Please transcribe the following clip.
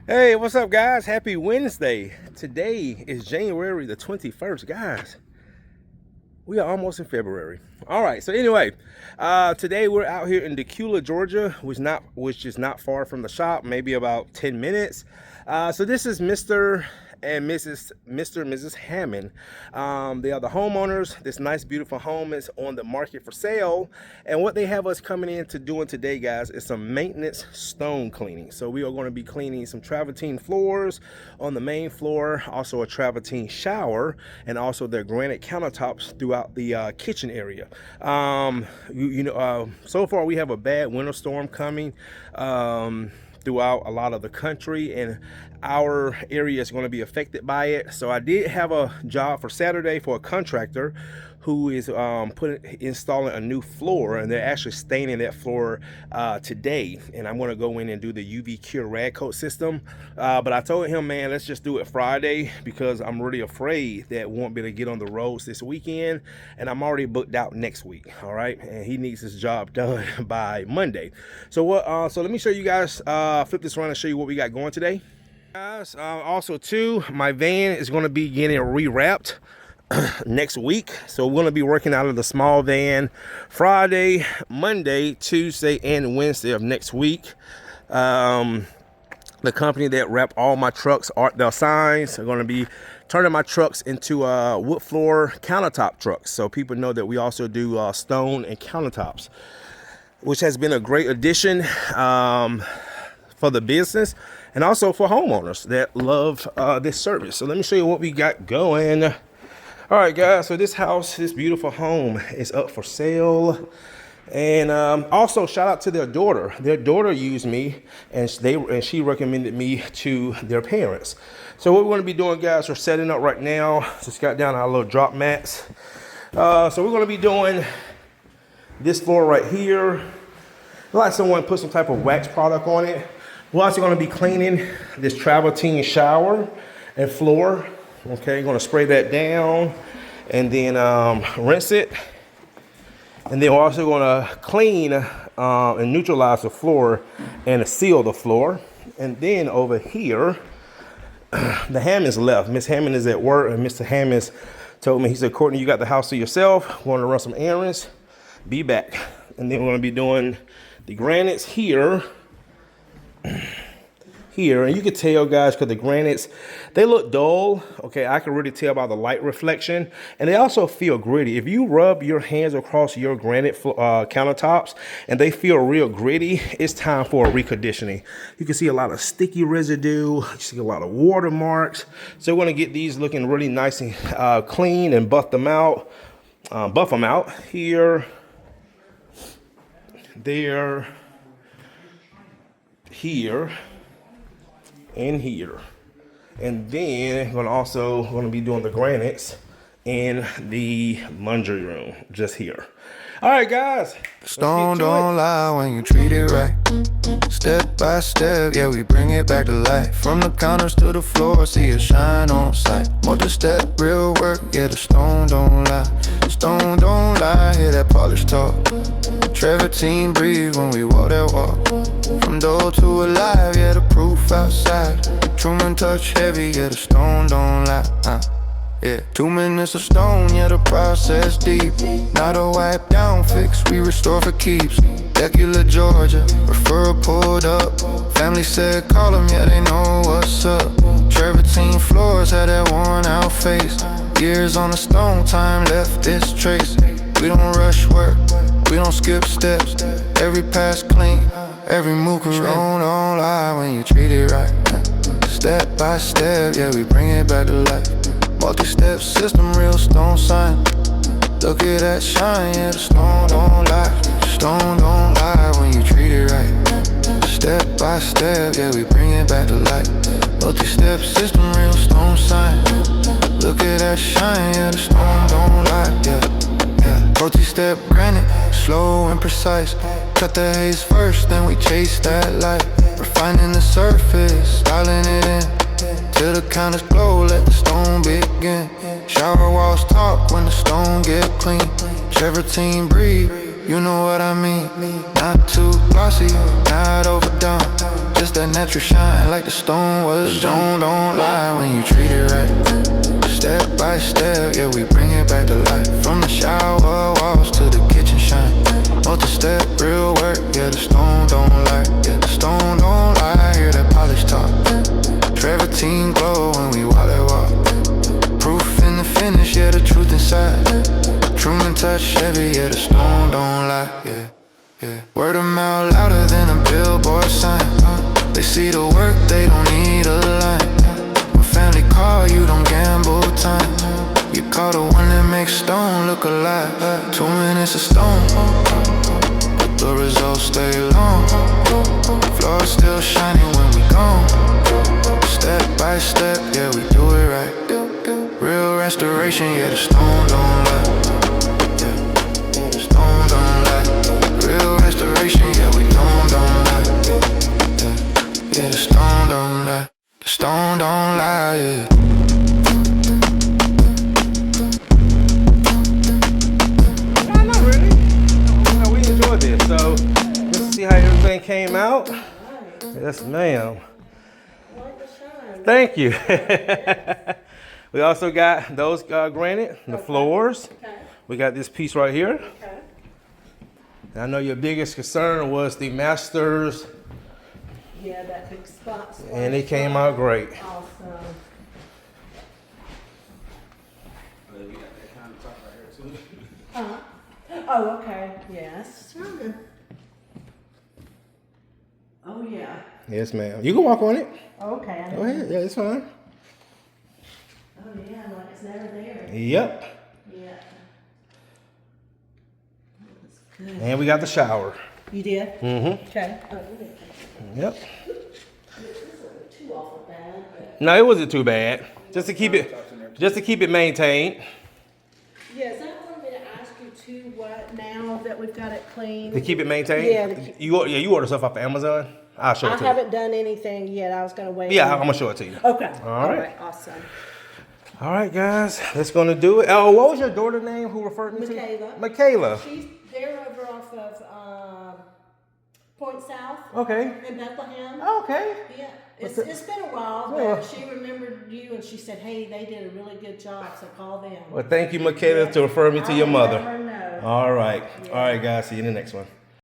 Hey, what's up, guys? Happy Wednesday. Today is January the 21st, guys. We are almost in February. All right, so anyway, today we're out here in Dacula, Georgia, which is not far from the shop, maybe about 10 minutes. So this is Mr. and Mrs. Hammond. They are the homeowners. This nice, beautiful home is on the market for sale. And what they have us coming in to doing today, guys, is some maintenance stone cleaning. So we are going to be cleaning some travertine floors on the main floor, also a travertine shower, and also their granite countertops throughout the kitchen area. So far we have a bad winter storm coming throughout a lot of the country, and our area is going to be affected by it. So I did have a job for Saturday for a contractor who is installing a new floor, and they're actually staining that floor today, and I'm going to go in and do the UV cure rag coat system. But I told him, man, let's just do it Friday, because I'm really afraid that we won't be able to get on the roads this weekend, and I'm already booked out next week. All right, and he needs his job done by Monday. So let me show you guys, flip this around and show you what we got going today, guys. Also too, my van is going to be getting rewrapped next week. So we're going to be working out of the small van Friday, Monday, Tuesday, and Wednesday of next week. The company that wrap all my trucks, Art Del Signs, are going to be turning my trucks into wood floor countertop trucks. So people know that we also do stone and countertops, which has been a great addition for the business and also for homeowners that love this service. So let me show you what we got going. All right, guys, so this house, this beautiful home is up for sale. And also shout out to their daughter. Their daughter used me, and she recommended me to their parents. So what we're going to be doing, guys, we're setting up right now. Just got down our little drop mats. So we're going to be doing this floor right here. Like someone put some type of wax product on it. We're also going to be cleaning this travertine shower and floor. Okay, going to spray that down and then rinse it. And then we're also going to clean and neutralize the floor and seal the floor. And then over here, the Hammonds left. Miss Hammond is at work, and Mr. Hammonds told me, he said, Courtney, you got the house to yourself. We're going to run some errands. Be back. And then we're going to be doing the granites here. And you can tell, guys, because the granites, they look dull. Okay, I can really tell by the light reflection, and they also feel gritty. If you rub your hands across your granite countertops and they feel real gritty, it's time for a reconditioning. You can see a lot of sticky residue. You see a lot of watermarks. So we're going to get these looking really nice and clean and buff them out here, there, here, and here. And then we're also going to be doing the granites in the laundry room just here. All right, guys, stone don't lie when you treat it right. Step by step, yeah, we bring it back to life. From the counters to the floor, see it shine on sight. Multi-step, real work, yeah, the stone don't lie. Stone don't lie, hear that polish talk. Travertine breathe when we walk that walk. From door to alive, yeah, the proof outside. Truman touch heavy, yeah, the stone don't lie. Yeah, 2 minutes of stone, yeah, the process deep. Not a wipe down fix, we restore for keeps. Dacula, Georgia, referral pulled up. Family said call them, yeah, they know what's up. Travertine floors had that worn out face. Years on the stone, time left its trace. We don't rush work, we don't skip steps. Every pass clean, every move correct. Stone don't lie when you treat it right. Step by step, yeah, we bring it back to life. Multi-step system, real stone sign. Look at that shine, yeah, the stone don't lie. Stone don't lie when you treat it right. Step by step, yeah, we bring it back to life. Multi-step system, real stone sign. Look at that shine, yeah, the stone don't lie, yeah. Multi-step granite, slow and precise. Cut the haze first, then we chase that light. Refining the surface, styling it in. Till the counters glow, let the stone begin. Shower walls talk when the stone get clean. Travertine breathe you know what I mean. Not too glossy, not overdone. Just that natural shine like the stone was stone. Don't lie when you treat it right. Step by step, yeah, we bring it back to life. From the shower walls to the kitchen shine. Multi-step, real work, yeah, the stone don't lie. Yeah, the stone don't lie, hear that polish talk. Travertine glow when we walk that walk. Proof in the finish, yeah, the truth inside. Truman touch Chevy, yeah, the stone don't lie, yeah, yeah. Word of mouth louder than a billboard sign. They see the work, they don't need a line. When family call, you don't gamble time. You call the one that makes stone look alive. 2 minutes a stone, but the results stay long. Floor still shining when we gone. Step by step, yeah, we do it right. Real restoration, yeah, the stone don't lie. Yeah, the stone don't lie. Real restoration, yeah, we don't lie. Yeah, the stone don't lie. The stone don't lie, yeah. No, not really. No, we enjoyed this. So let's see how everything came out. Yes, ma'am. Thank you. We also got those granite, the floors. We got this piece right here. And I know your biggest concern was the masters. Yeah, that big spot. And it came out great. Awesome. We got that countertop right here too. Oh, okay. Yes. Oh, yeah. Yes, ma'am. You can walk on it. Okay. I Go ahead. Yeah, it's fine. Oh, yeah. Like it's never there. Yep. Yeah. That's good. And we got the shower. You did? Mm-hmm. Okay. Oh, you did. Yep. This isn't too awful bad, but. No, it wasn't too bad. Just to keep it maintained. Yeah, is that one me to ask you too? What now that we've got it clean? To keep it maintained? Yeah. You order stuff off of Amazon? I'll show it I to you. haven't done anything yet. I was going to wait. Yeah, I'm going to show it to you. Okay. All right. Awesome. All right, guys. That's going to do it. Oh, what was your daughter's name who referred me Michaela. to? Michaela. They're over off of Point South. Okay. In Bethlehem. Okay. Yeah. It's been a while, but she remembered you and she said, hey, they did a really good job, so call them. Well, thank you, Michaela, to refer me to your mother. I'll let her know. All right. Yeah. All right, guys. See you in the next one.